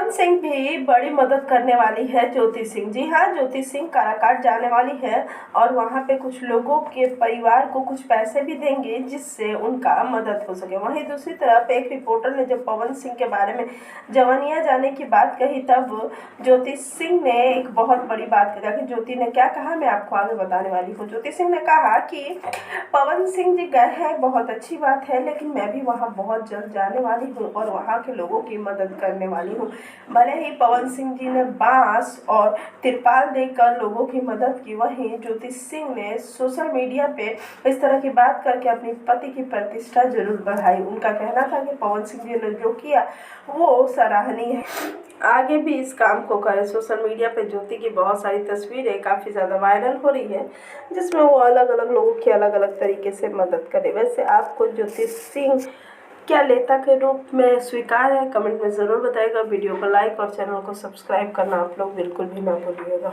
पवन सिंह भी बड़ी मदद करने वाली है ज्योति सिंह। जी हाँ, ज्योति सिंह काराकाट जाने वाली है और वहाँ पे कुछ लोगों के परिवार को कुछ पैसे भी देंगे जिससे उनका मदद हो सके। वहीं दूसरी तरफ एक रिपोर्टर ने जब पवन सिंह के बारे में जवानिया जाने की बात कही तब ज्योति सिंह ने एक बहुत बड़ी बात कहा कि ज्योति ने क्या कहा मैं आपको आगे बताने वाली हूँ। ज्योति सिंह ने कहा कि पवन सिंह जी गए हैं, बहुत अच्छी बात है, लेकिन मैं भी वहाँ बहुत जल्द जाने वाली हूँ और वहाँ के लोगों की मदद करने वाली हूँ। भले ही पवन सिंह जी ने बांस और तिरपाल देकर लोगों की मदद की, वहीं ज्योति सिंह ने सोशल मीडिया पे इस तरह की बात करके अपनी पति की प्रतिष्ठा जरूर बढ़ाई। उनका कहना था कि पवन सिंह जी ने जो किया वो सराहनीय है, आगे भी इस काम को करें। सोशल मीडिया पे ज्योति की बहुत सारी तस्वीरें काफ़ी ज़्यादा वायरल हो रही है जिसमें वो अलग अलग लोगों की अलग अलग तरीके से मदद करे। वैसे आपको ज्योति सिंह क्या नेता के रूप में स्वीकार है? कमेंट में ज़रूर बताइएगा। वीडियो को लाइक और चैनल को सब्सक्राइब करना आप लोग बिल्कुल भी ना भूलिएगा।